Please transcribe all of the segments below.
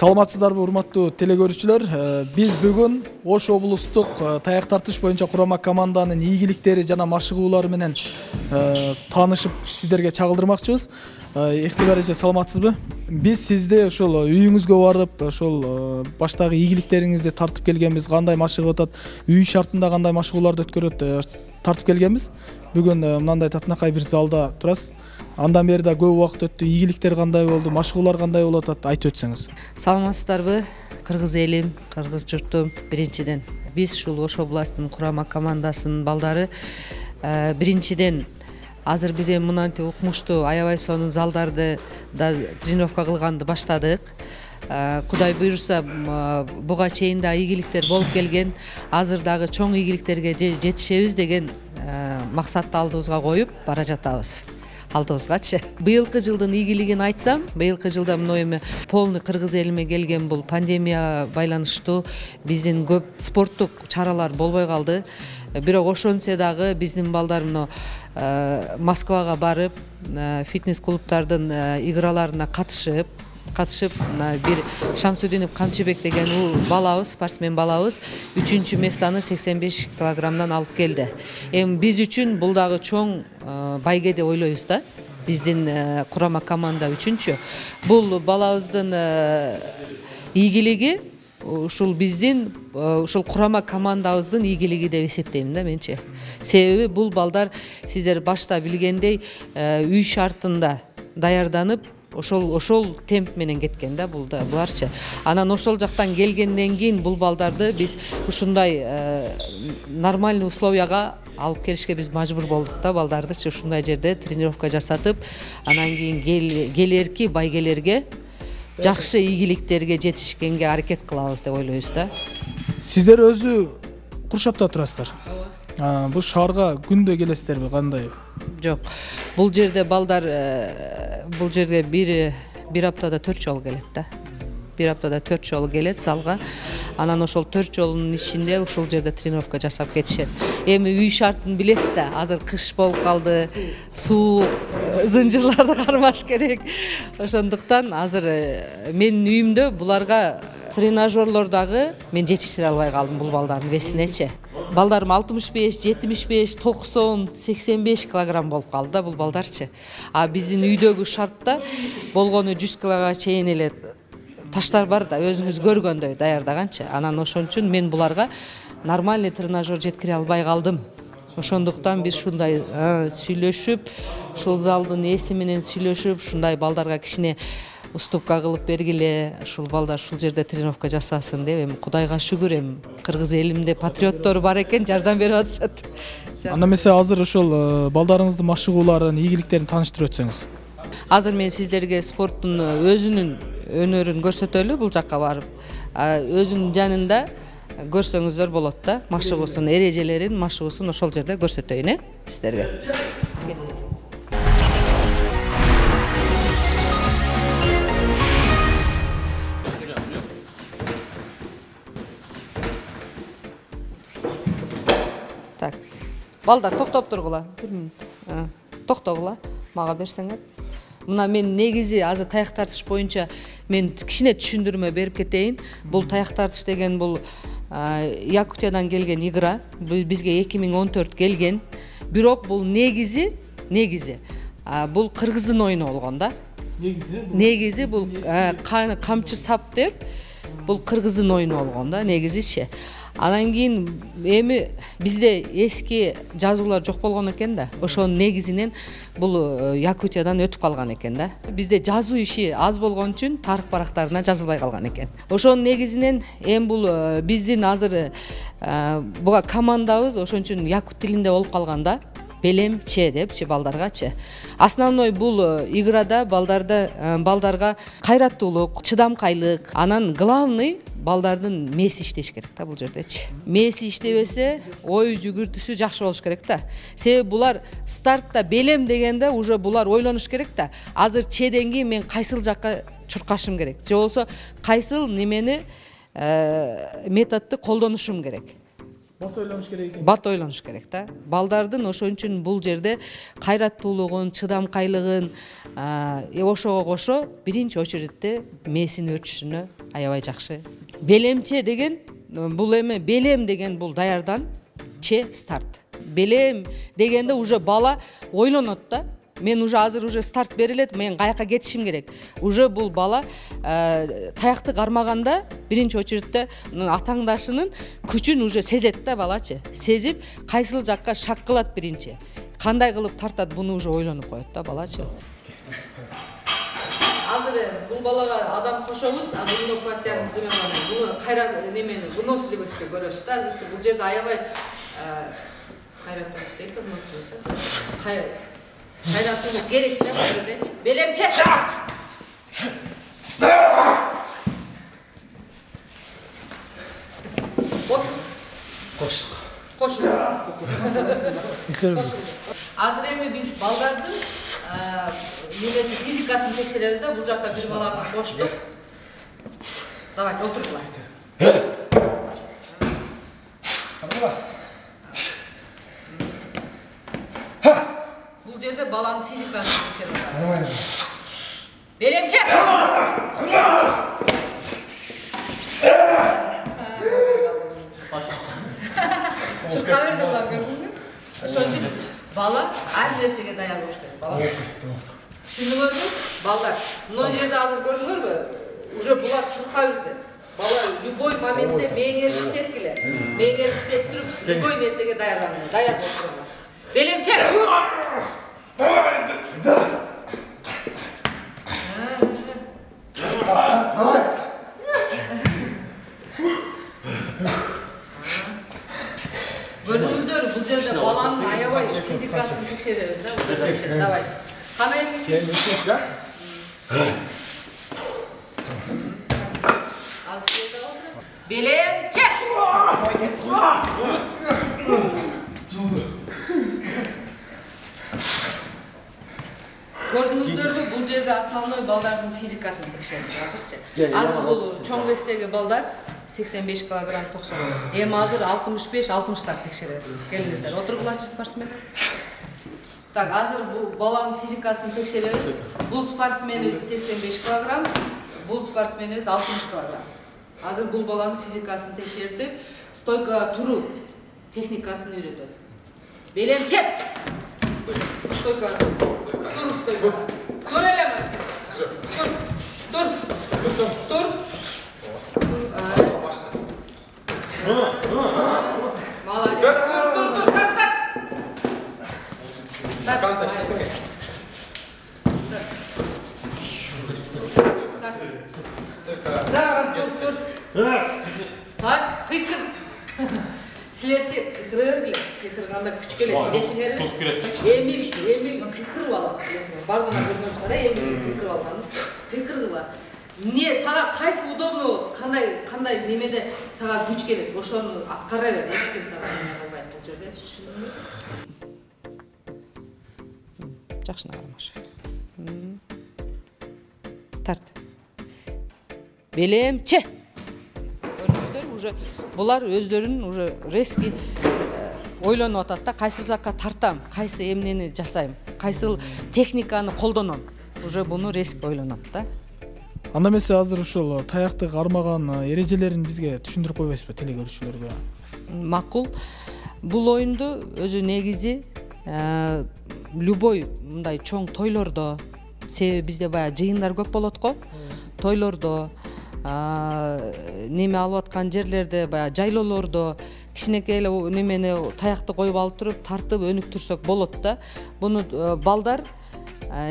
Саламатсыздарбы, урматтуу телекөрүүчүлөр. Биз бүгүн Ош облустук таяк тартыш боюнча курама команданын ийгиликтери жана машыгуулары менен таанышып сиздерге чагылдырмакчыбыз. Эфтибар эже, саламатсызбы? Биз сизди ошол үйүңүзгө барып, ошол баштагы ийгиликтериңизди тартып келгенбиз. Кандай машыгып атат, үй шартында кандай машыгууларды өткөрөт тартып келгенбиз. Бүгүн мындай татынакай бир залда турасыз. Андан бери да көп убакыт өттү. Ийгиликтер кандай болду, машыгуулар кандай болуп атат, айтып өтсөңүз. Саламатсыздарбы, кыргыз элим, кыргыз журтум. Биринчиден биз ушул Ош областынын курама командасынын балдары биринчиден азыр биз эми мынантип укмуштуу аябай сонун залдарды да тренировка кылганды баштадык. Кудай буйрса буга чейин да ийгиликтер болуп келген. Азыр дагы чоң ийгиликтерге жетишебиз деген максатты алдыбызга коюп бара жатабыз. Алдыбызгачы. Быйылкы жылдын ийгилигин айтсам, быйылкы жылда мына эми полный кыргыз элиме келген бул пандемия байланыштуу биздин көп спорттук чаралар болбой калды. Бирок ошончо дагы биздин балдар мына Москвага барып, фитнес клубтардын играларына катышып, бир Шамсудинов Камчыбек деген балабыз, спортсмен балабыз 3-чү местаны 85 килограммдан алып келди. Эми биз үчүн бул дагы чоң байге деп ойлойбуз да. Биздин курама команда үчүнчү. Бул балабыздын ийгилиги ушул биздин ушул курама командабыздын ийгилиги деп эсептейм да менчи. Себеби бул балдар сиздер башта билгендей үй шартында даярданып ошол темп менен кеткен да буларчы. Анан ошол жактан келгенден кийин бул балдарды биз ушундай нормальный условияга алып келишке биз мажбур болдук да, балдардычы ушундай жерде тренировка жасатып, анан кийин келерки байгелерге жакшы ийгиликтерге жетишкенге аракет кылабыз деп ойлойбуз да. Сиздер өзү Куршапта турасыздар. Бул шаарга күндө келесиздерби, кандай? Жок. Бул жерде балдар бул жерге бир аптада 4 жолу келет да. Бир аптада 4 жолу келет залга. Анан ошол 4 жолунун ичинде ушул жерде тренировка жасап кетишет. Эми үй шартын билесиз да, азыр кыш болуп калды, суук, зынжырларды кармаш керек. Ошондуктан азыр менин үйүмдө буларга тренажерлордагы мен жетиштире албай калдым бул балдардын весинечи. Балдарым 65, 75, 90, 85 килограмм болуп калды да бул балдарчы. А биздин үйдөгү шартта болгону 100 килога чейин эле таштар бар да, өзүңүз көргөндөй даярдаганчы. Анан ошон үчүн мен буларга нормальный тренажер жеткире албай калдым. Ошондуктан биз ушундай сүйлөшүп, ушул залдын ээси менен сүйлөшүп, ушундай балдарга кичине уступка кылып бергиле, ушул балдар ушул жерде тренировка жасасын деп, эми Кудайга шүгүр, эми кыргыз элимде патриоттор бар экен, жардам берип атышат. Анда эмесе азыр ошол балдарыңыздын машыгууларын, ийгиликтерин тааныштырып өтсөңүз. Азыр мен сиздерге спорттун өзүнүн өнөрүн көрсөтөлү, бул жакка барып. Өзүнүн жанында көрсөңүздөр болот да, машыгуусун, эрежелерин, машыгуусун ошол жерде көрсөтөйүн, сиздерге. Так. Балдар токтоп тургула. Токтогула, мага берсеңер. Мына мен негизи азыр таяк тартыш боюнча мен кичине түшүндүрмө берип кетейин. Бул таяк тартыш деген бул Якутиядан келген игра. Бизге 2014 келген. Бирок бул негизи бул кыргыздын оюну болгон да. Негизи бул камчы сап деп бул кыргыздын оюну болгон да, негизичи. Анан кийин эми бизде эски жазуулар жок болгон экен да. Ошонун негизинен бул Якутиядан өтүп калган экен да. Бизде жазуу иши аз болгон үчүн тарых барактарына жазылбай калган экен. Ошонун негизинен эми бул биздин азыр буга командабыз ошон үчүн якут тилинде болуп калган да. Белем че депчи балдаргачы. Основной бул играда балдарга кайраттуулук, чыдамкайлык, анан главный балдардын мээси иштеш керек да бул жердечи. Мээси иштебесе, ой жүгүртүүсү жакшы болуш керек да. Себеби булар стартта белем дегенде уже булар ойлонуш керек да. Азыр чеден кийин мен кайсыл жакка чуркашым керек. Же болсо кайсыл немени методду колдонушум керек. Бат ойлонуш керек да. Балдардын ошон үчүн бул жерде кайраттуулугун, чыдамкайлыгын ошого кошо биринчи очередде мээсин өрчүшүнө аябай жакшы. Белемче деген бул эме белем деген бул даярдан че старт. Белем дегенде уже бала ойлонот да. Мен уже азыр уже старт берилет, мен каяка кетишим керек. Уже бул бала таякты кармаганда биринчи очередте атаңдашынын күчүн уже сезет да балачы. Сезип, кайсыл жакка шак кылат биринчи. Кандай кылып тартат, буну уже ойлонуп коет да балачы. Азыр бул балага адам кошобуз, бул партиянын демеганы, бул кайра немени вынос делебесте көрөсүз да. Азырчы бул жерде аябай кайраттуу дейт, вынос делебесте. Кайратуу керек да бул жердечи. Белемче. Кошук. Азыр эми биз балдардын немеси физикасын текшеребиз да. Бул жакка бир баланы коштук. Давайте отуругула. Бул жерде баланын физикасын текшерип. Белемче. Чыкка берди бала, көрдүңбү? Ошон үчүн бала ар нерсеге даяр болуш керек. Бала түшүнүңөрбү? Балдар, мына жерде азыр көрдүңөрбү? Уже булар чурка берди. Бала любой моментте мээңерди иштеткиле. Мээңерди иштетип, любой нерсеге даярданыңар, даяр болушуңар. Белемче. Көрдүңүздөр, бул жерде баланын аябай физикасын текшеребиз да. Давайте. Кана эмне? Белемче. Көрдүңүздөрбү, бул жерде основной балдардын физикасын текшерди азырчы. Азыр бул чоң вестеги балдар 85 килограмм 90. Эми азыр 65-60 текшеребиз. Келиңиздер, отургулачы спортсмен. Так, азыр бул баланын физикасын текшеребиз. Бул спортсменибиз 85 килограмм, бул спортсменибиз 60 килограмм. Азыр бул баланын физикасын текшертип, стойка туруу техникасын үйрөтөт. Белемче. Стойка. Тур. Тур элеме. Тур. Тур. Молодец. Тур. Так. Конца иштесең. Так. Стойка. Тур. Так, кыйкыр. Силерчи кыйкырып эле, кыйкырганда күч келет, билесиңерби? Эмил кыйкырып алат, билесиңер. Бардыгы көргөнсүңөр, Эмил кыйкырып алганычы. Кыйкырдыла. Не сага кайсы удобно болот? Кандай немеде сага күч келет? Ошону аткара бер, эч ким сага эме кылбайт бул жерде. Түшүндүңбү? Жакшына кармаш. Тарт. Белемче. Уже булар өздөрүн уже резкий ойлонуп атат да, кайсыл жакка тартам, кайсы эмнени жасайм, кайсыл техниканы колдоном. Уже буну резкий ойлонот да. Анда эмесе азыр ушул таякты кармаган эрежелерин бизге түшүндүрүп койбойсузбу телекөрүүчүлөргө? Макул. Бул оюнду өзү негизи любой мындай чоң тойлордо, себеби бизде баягы жыйындар көп болот го. Тойлордо, неме алып аткан жерлерде, баягы жайлоолордо кичинекей эле немени таякты коюп алып туруп, тартып өнүктүрсөк болот да. Буну балдар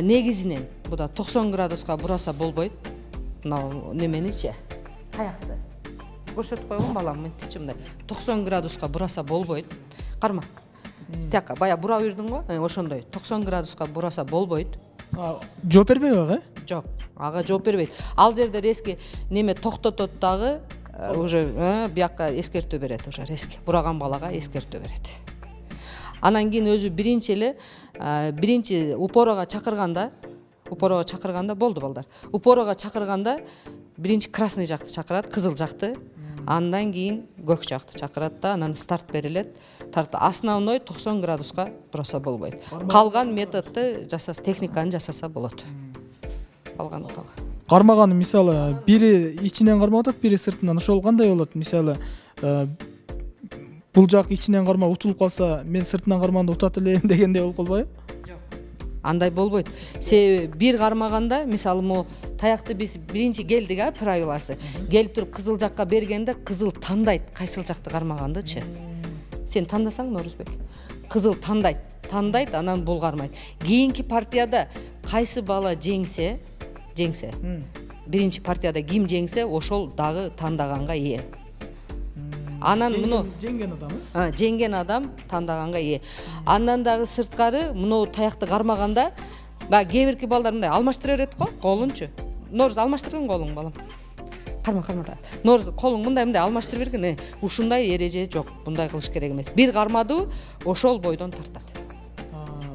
негизинен буда 90 градуска бураса болбойт. Мына неменичи, таякты. Көрсөтүп койгон балам, мынтипчи мындай 90 градуска бураса болбойт. Карма. Тияка баягы бура бердиң го, ошондой 90 градуска бураса болбойт. Жооп бербейби ага? Жок, ага жооп бербейт. Ал жерде резкий неме токтотот дагы, уже биякка эскертүү берет, уже резкий. Бураган балага эскертүү берет. Анан кийин өзү биринчи упорого чакырганда болду балдар. Упорого чакырганда биринчи красный жакты чакырат, кызыл жакты. Андан кийин көк жакты чакырат да, анан старт берилет. Основной 90 градуска бураса болбойт. Калган методду жасаса, техниканы жасаса болот. кармаганы мисалы бири ичинен кармап атат, бири сыртынан. Ошол кандай болот? Мисалы бул жак ичинен кармап утулуп калса, мен сыртынан кармаганда утат элем дегендей болуп калбайбы? Жок. Андай болбойт. Себеби бир кармаганда, мисалы мо таякты биз биринчи келдик, правиласы. Келип туруп кызыл жакка бергенде кызыл тандайт, кайсыл жакты кармагандычы. Сен тандасаң, Норузбек. Кызыл тандайт, анан бул кармайт. Кийинки партияда кайсы бала жеңсе, биринчи партияда ким жеңсе, ошол дагы тандаганга ээ. Анан муну жеңген адам тандаганга ээ. Андан дагы сырткары муну таякты кармаганда, баягы кээ-бирки балдар мындай алмаштыра берет го, колунчу. Норuz алмаштырган колуң, балам. Карма да. Норuz колуң мындай алмаштырып берген. Ушундай эреже жок. Мындай кылыш керек эмес. Бир кармады, ошол бойдон тартат.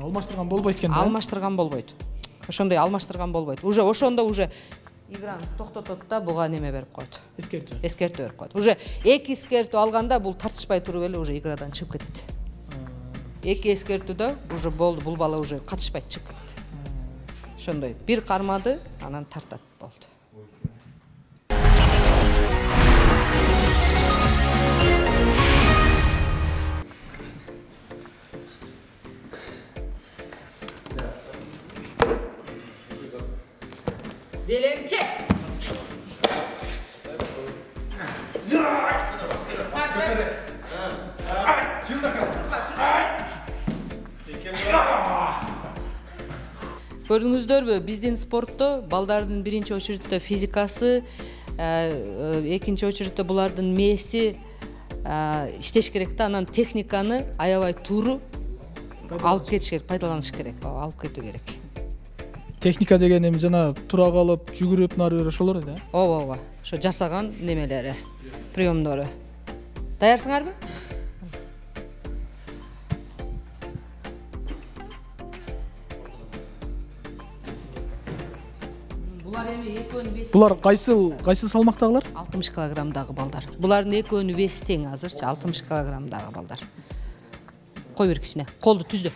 Алмаштырган болбойт экен да? Алмаштырган болбойт. Ошондой алмаштырган болбойт. Уже ошондо играны токтотот да буга неме берип коет. Эскертүү берип коет. Уже эки эскертүү алганда бул тартышпай туруп эле уже иградан чыгып кетет. Эки эскертүүдө уже болду, бул бала уже катышпайт, чыгып кетет. Ошондой бир кармады, анан тартат болду. Белемче. Көрдүңүздөрбү, биздин спортто балдардын биринчи очередте физикасы, экинчи очередте булардын мээси иштеш керек да, анан техниканы аябай тууру алып кетиш керек, пайдаланыш керек, алып кетүү керек. Техника деген эми жана тура калып, жүгүрүп, нары бери ошолор да? Ооба, ошо жасаган немелери, приемдору. Даярсыңарбы? Булар кайсыл салмактагылар? 60 килограммдагы балдар. Булардын экөөнүн веси тең азырчы, 60 килограммдагы балдар. Кой бер кичине. Колду түздө.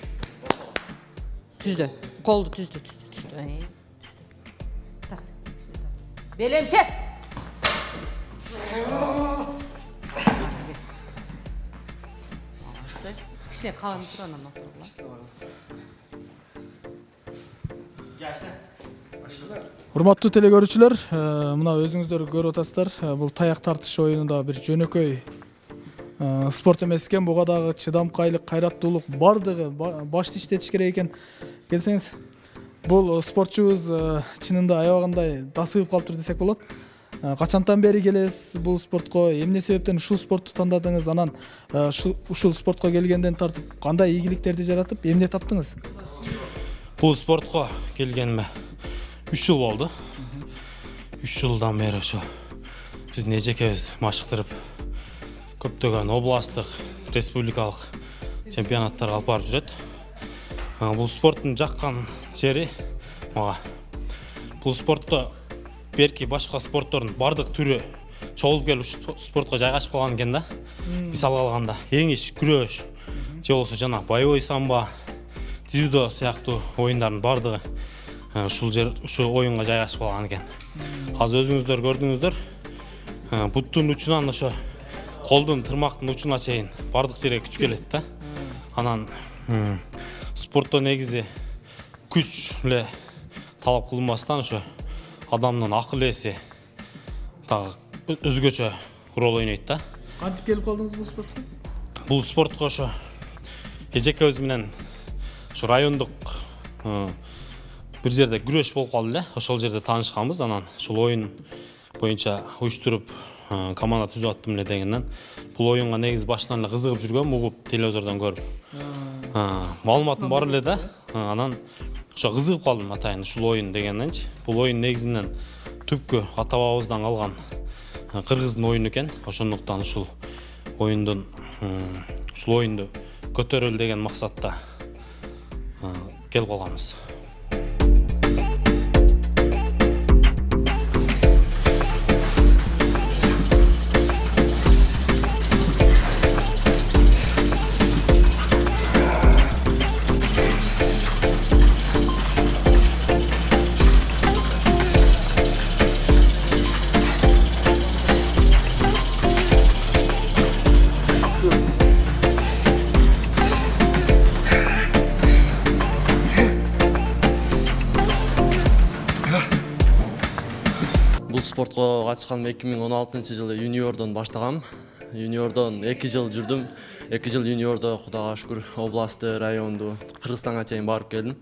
Колду түздө. Белемче. Кичине калын тур, анан отурула. Урматтуу телекөрүүчүлөр, мына өзүңүздөр көрүп атасыздар. Бул таяк тартыш оюнунда бир жөнөкөй спорт эмес экен. Буга дагы чыдамкайлык, кайраттуулук бардыгы башты иштетиш керек экен. Келсеңиз, бул спортчубуз чынында аябагандай дасыгып калыптыр десек болот. Качантан бери келесиз бул спортко? Эмне себептен ушул спортту тандадыңыз? Анан ушул спортко келгенден тартып кандай ийгиликтерди жаратып, эмне таптыңыз? Бул спортко келгениме 3 жыл болду. 3 жылдан бери ошо биздин эжекебиз машыктырып, көптөгөн областтык, республикалык чемпионаттарга алып барып жүрөт. Бул спорттун жаккан жери мага. Бул спортто берки башка спорттордун бардык түрү чогулуп келип ушул спортко жайгашып калган экен да. Мисалга алганда эңиш, күрөш, же болбосо жана боевой самбо, дзюдо сыяктуу оюндардын бардыгы ушул оюнга жайгашып калган экен. Азыр өзүңүздөр көрдүңүздөр, буттун учунан ошо колдун, тырмактын учуна чейин бардык жерге күч келет да. Анан спортто негизи күч эле талап кылынбастан ошо адамдын акыл эси дагы өзгөчө роль ойнойт да. Кантип келип калдыңыз бул спортко? Бул спортко ошо эжекебиз менен ошо райондук бир жерде күрөш болуп калды эле. Ошол жерде таанышканбыз. Анан ушул оюн боюнча уюштуруп команда түзүп аттым эле дегенден бул оюнга негизи башынан эле кызыгып жүргөм, угуп телевизордон көрүп. Маалыматым бар эле да. Анан ошо кызыгып калдым атайын ушул оюн дегенденчи. Бул оюн негизинен түпкү ата бабабыздан калган кыргыздын оюну экен. Ошондуктан ушул оюнду көтөрөлү деген максатта келип калганбыз. спортко катышканым 2016-жылы юниордон баштагам. Юниордон 2 жыл жүрдүм. 2 жыл юниордо Кудайга шүкүр областты, районду, Кыргызстанга чейин барып келдим.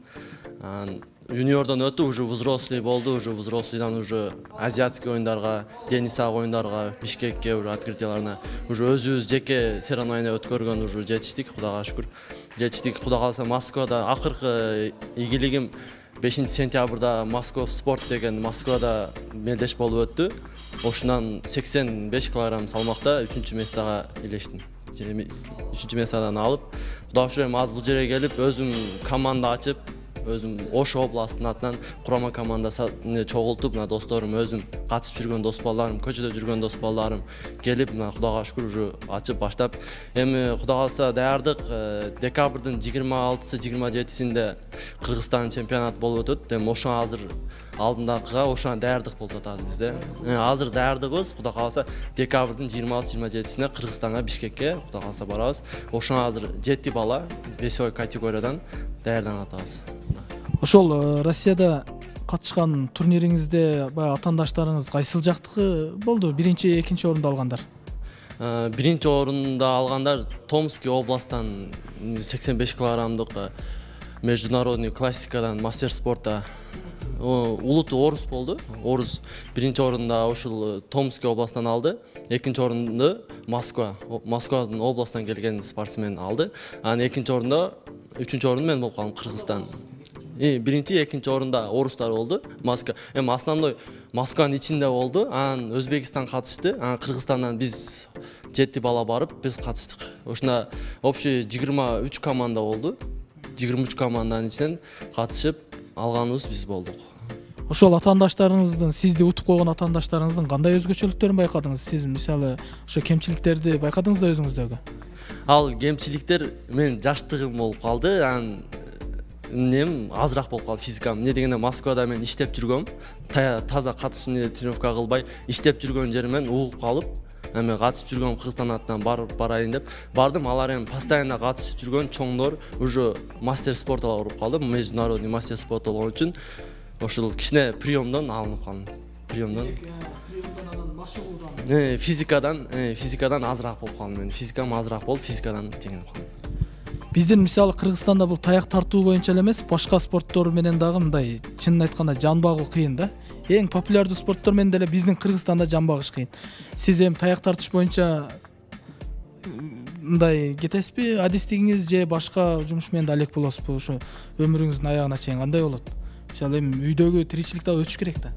Юниордон өтүп уже взрослый болду, уже взрослыйдан уже азиатский оюндарга, Денисаг оюндарга, Бишкекке уже открытияларына уже өзүбүз жеке соревнования өткөргөн уже жетиштик, Кудайга шүкүр. Жетиштик, Кудай кааласа Москвада акыркы ийгилигим 5-сентябрда Москва спорт деген Москвада мелдеш болуп өттү. Ошунан 85 килограмм салмакта 3-местага илештим. 3-местадан алып, Кудайга шүкүр аз бул жерге келип, өзүм команда ачып, өзүм Ош областынын атынан курама командасына чогултуп, мына досторум, өзүм катышып жүргөн дос балдарым, көчөдө жүргөн дос балдарым келип, мына Кудайга шүкүр уже ачып баштап, эми Кудай кааласа даярдык декабрдын 26-27-синде Кыргызстан чемпионат болуп өтөт. Эми ошо азыр алдындагыга ошона даярдык болуп атабыз бизде. Азыр даярдыгыбыз Кудай кааласа декабрдын 26-27-сине Кыргызстанга, Бишкекке Кудай кааласа барабыз. Ошона азыр 7 бала весовой категориядан даярданып атабыз. Ошол Россияда катышкан турнириңизде баягы атаандаштарыңыз кайсыл жактыкы болду? Биринчи, экинчи орунду алгандар. Биринчи орунду алгандар Томский областтан 85 килограммдык международный классикадан мастер спорта улуту Орус болду. Орус биринчи орунда ошол Томский областтан алды. Экинчи орунду Москвадын областынан келген спортсмен алды. Анан экинчи орунда, үчүнчү орунду мен болуп калдым, Кыргызстан. Биринчи, экинчи орунда орустар болду. Москва. Эми основной Москванын ичинде болду. Анан Өзбекстан катышты. Анан Кыргызстандан биз 7 бала барып, биз катыштык. Ошондо общий 23 команда болду. 23 команданын ичинен катышып алганыбыз биз болдук. Ошол атаандаштарыңыздын, сизди утуп койгон атаандаштарыңыздын кандай өзгөчөлүктөрүн байкадыңыз? Сиз мисалы ошо кемчиликтерди байкадыңыз да өзүңүздөгү? Ал кемчиликтер мен жаштыгым болуп калды. Анан эмнем азыраак болуп калды физикам. Эмне дегенде Москвада мен иштеп жүргөм. Таза катышып тренировка кылбай, иштеп жүргөн жеримен угуп калып, эми катышып жүргөм Кыргызстан атынан барайын деп бардым. Алар эми постоянно катышып жүргөн чоңдор уже мастер спорта уруп калды. Международный мастер спорта болгон үчүн ошол кичине приемдон алынып калдым. Приемдон анан машыгуудан. Физикадан азыраак болуп калдым мен. Физикам азыраак болуп, физикадан жеңип калдым. Биздин мисалы Кыргызстанда бул таяк тартуу боюнча эле эмес, башка спорттор менен дагы мындай чынын айтканда жан багуу кыйын да. Эң популярдуу спорттор менен деле биздин Кыргызстанда жан багыш кыйын. Сиз эми таяк тартыш боюнча мындай кетесизби? Адистигиңиз же башка жумуш менен да алек болосузбу? Ошо өмүрүңүздүн аягына чейин кандай болот? Мисалы эми үйдөгү тиричилик дагы өтүш керек да.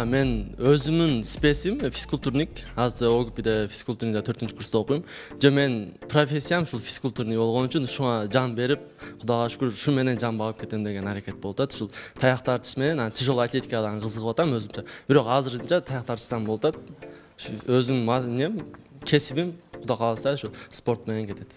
Мен өзүмүн спесим физкультурник. Азыр ОГП'де физкультурникте 4-курста окуйм. Же мен профессиям ушул физкультурник болгон үчүн ушуга жан берип, Кудайга шүкүр, ушу менен жан багып кетем деген аракет болуп атат. Ушул таяк тартыш менен тяжелый атлетикадан кызыгып атам өзүмчө. Бирок азырынча таяк тартыштан болуп атат. Өзүм эмнем, кесибим Кудай кааласа ушул спорт менен кетет.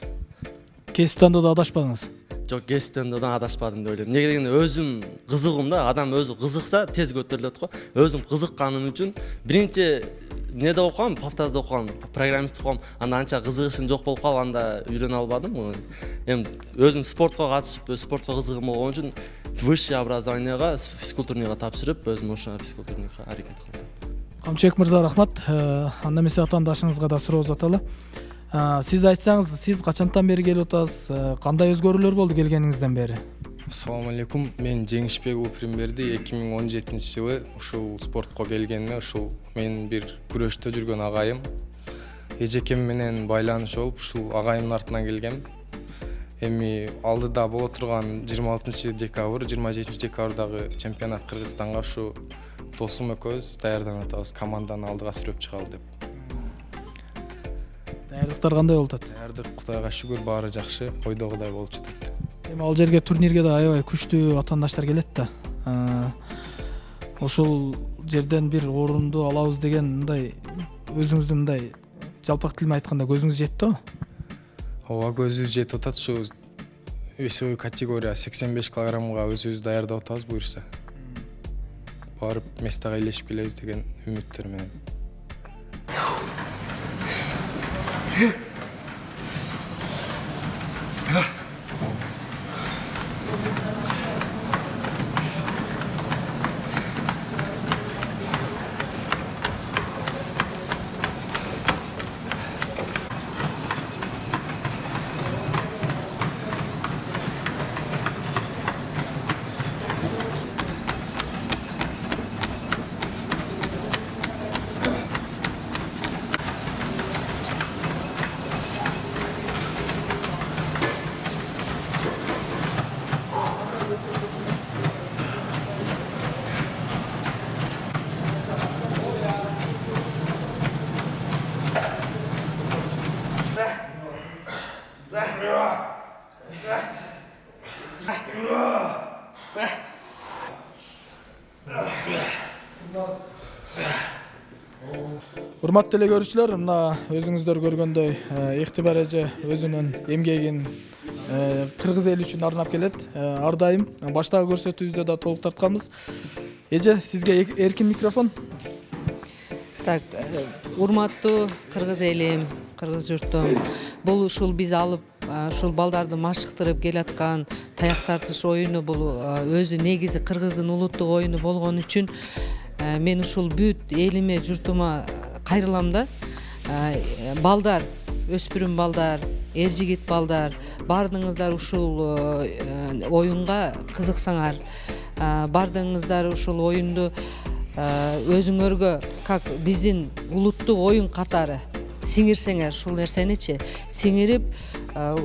Кесип тандоодо адашпадыңыз? Жок, кесип тандоодон адашпадым деп ойлойм. Эмнеге дегенде өзүм кызыгым да, адам өзү кызыкса тез көтөрүлөт го. Өзүм кызыкканым үчүн биринчи эмнеде окугам, Павтазда окугам, программист окугам. Анда анча кызыгышым жок болуп калып, анда үйрөнө албадым. Эми өзүм спортко катышып, спортко кызыгым болгон үчүн высшее образованияга, физкультурникка тапшырып, өзүм ошо физкультурникка аракет кылдым. Камчыбек мырза, рахмат. Анда эмесе атаандашыңызга да суроо узаталы. Сиз айтсаңыз, сиз качантан бери келип атасыз? Кандай өзгөрүүлөр болду келгениңизден бери? Ассаламу алейкум. Мен Жеңишбеков Примберди 2017-жылы ушул спортко келгениме ушул менин бир күрөштө жүргөн агайым эжекем менен байланыш болуп, ушул агайымдын артынан келгем. Эми алдыда боло турган 26-декабрь, 27-декабрдагы чемпионат Кыргызстанга ушу досум экөөбүз даярданып атабыз, команданы алдыга сүрөп чыгалы деп. Даярдыктар кандай болуп атат? Даярдык Кудайга шүгүр баары жакшы, ойдогудай болуп жатат. Эми ал жерге турнирге да аябай күчтүү атаандаштар келет да. Ошол жерден бир орунду алабыз деген мындай өзүңүздүн мындай жалпак тил менен айтканда көзүңүз жетти го? Ооба, көзүбүз жетип атат. Ушу весовой категория 85 килограммга өзүбүз даярдап атабыз буюрса. Барып местага илешип келебиз деген үмүттөр менен. Урматтуу эле көрүүчүлөр, мына өзүңүздөр көргөндөй Ыктыбар эже өзүнүн эмгегин кыргыз эли үчүн арнап келет. Ар дайым баштагы көрсөтүүбүздө да толук тартканбыз. Эже, сизге эркин микрофон. Так, урматтуу кыргыз элим, кыргыз журтум, бул ушул биз алып ушул балдарды машыктырып келаткан таяк тартыш оюну, бул өзү негизи кыргыздын улуттук оюну болгон үчүн мен ушул бүт элиме, журтума кайрылам да. Балдар, өспүрүм балдар, эр жигит балдар, бардыңыздар ушул оюнга кызыксаңар, бардыңыздар ушул оюнду өзүңөргө как биздин улуттук оюн катары сиңирсеңер, ушул нерсеничи сиңирип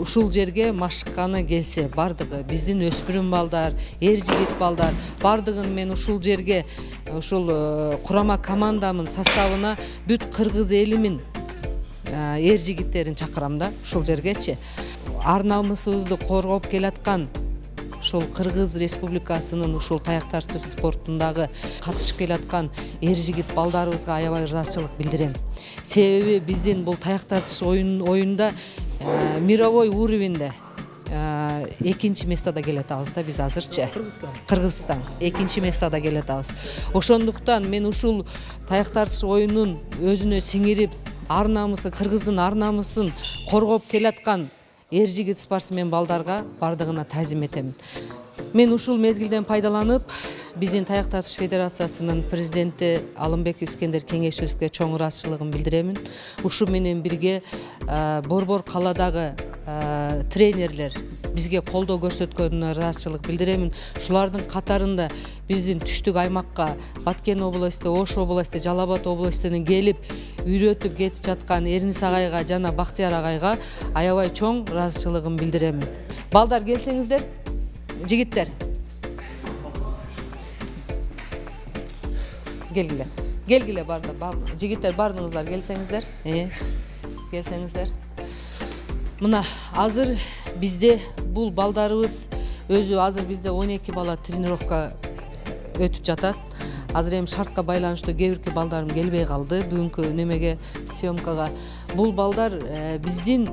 ушул жерге машыкканы келсе, бардыгы биздин өспүрүм балдар, эр жигит балдар бардыгын мен ушул жерге, ушул курама командамын составына бүт кыргыз элимин эр жигиттерин чакырам да ушул жергечи. Ар намысыбызды коргоп келаткан ушул Кыргыз Республикасынын ушул таяк тартыш спортундагы катышып келаткан эр жигит балдарыбызга аябай ыраазычылык билдирем. Себеби биздин бул таяк тартыш оюнда мировой уровеньде экинчи местода келатабыз да биз азырчы. Кыргызстан экинчи местода келатабыз. Ошондуктан мен ушул таяк тартыш оюнун өзүнө сиңирип, ар намысы, кыргыздын ар намысын коргоп келаткан эр жигит спортсмен балдарга бардыгына таазим этемин. Мен ушул мезгилден пайдаланып, биздин Таяк тартыш федерациясынын президенти Алымбеков Искендер кеңешибизге чоң ыраазычылыгымды билдиремин. Ушу менен бирге Борбор калаадагы тренерлер бизге колдоо көрсөткөнүнө ыраазычылык билдиремин. Шулардын катарында биздин түштүк аймакка, Баткен областу, Ош областу, Жалал Абад областынан келип үйрөтүп кетип жаткан Эрнис агайга жана Бактияр агайга аябай чоң ыраазычылыгымды билдиремин. Балдар, келсеңиздер, жигиттер. Келгиле барды, жигиттер бардыңыздар, келсеңиздер. Келсеңиздер. Мына азыр бизде бул балдарыбыз өзү азыр бизде 12 бала тренировка өтүп жатат. Азыр эми шартка байланыштуу кээ бирки балдарым келбей калды бүгүнкү немеге, съемкага. Бул балдар биздин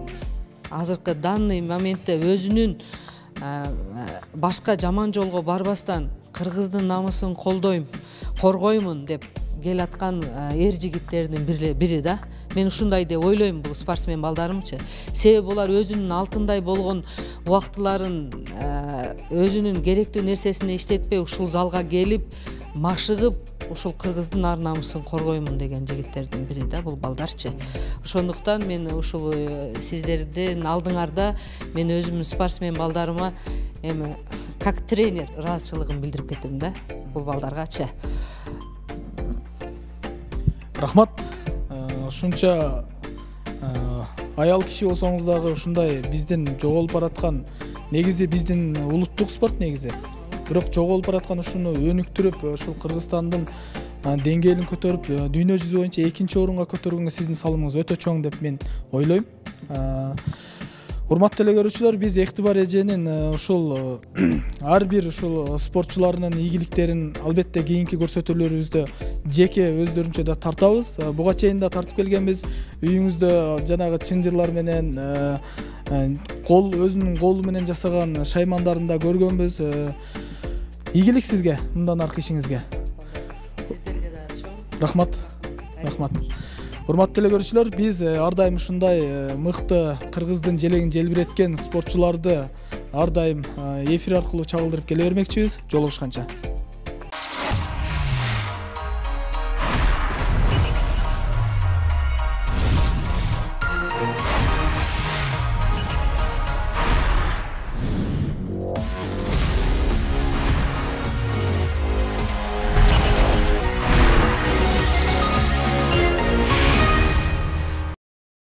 азыркы данный моментте өзүнүн башка жаман жолго барбастан кыргыздын намысын коргоймун деп келаткан эр жигиттердин бири да. Мен ушундай деп ойлойм бул спортсмен балдарымчы. Себеби булар өзүнүн алтындай болгон убактыларын өзүнүн керектүү нерсесине иштетпей ушул залга келип, машыгып, ушул кыргыздын ар намысын коргоймун деген жигиттердин бири да бул балдарчы. Ошондуктан мен ушул сиздердин алдыңарда мен өзүмдүн спортсмен балдарыма эми как тренер ыраазычылыгымды билдирип кеттим да бул балдаргачы. Рахмат. Ушунча аял киши болсоңуз дагы ушундай биздин жоголуп бараткан, негизи биздин улуттук спорт негизи. Бирок жоголуп бараткан ушуну өнүктүрүп, ушул Кыргызстандын деңгээлин көтөрүп, дүйнө жүзү боюнча экинчи орунга көтөргөнгө сиздин салымыңыз өтө чоң деп мен ойлойм. Урматтуу эле көрүүчүлөр, биз Ыктыбар эженин ушул ар бир ушул спортчуларынын ийгиликтерин албетте кийинки көрсөтүүлөрүбүздө жеке өздөрүнчө да тартабыз. Буга чейин да тартып келгенбиз. Үйүңүздө жанагы чынжырлар менен өзүнүн колу менен жасаган шаймандарын да көргөнбүз. Ийгилик сизге, мындан аркы ишиңизге. Сиздерге да чоң Рахмат. Рахмат. Урматтуу эле көрүүчүлөр, биз ар дайым ушундай мыкты кыргыздын желегин желбиреткен спортчуларды ар дайым эфир аркылуу чагылдырып келе бермекчибиз. Жолугушканча.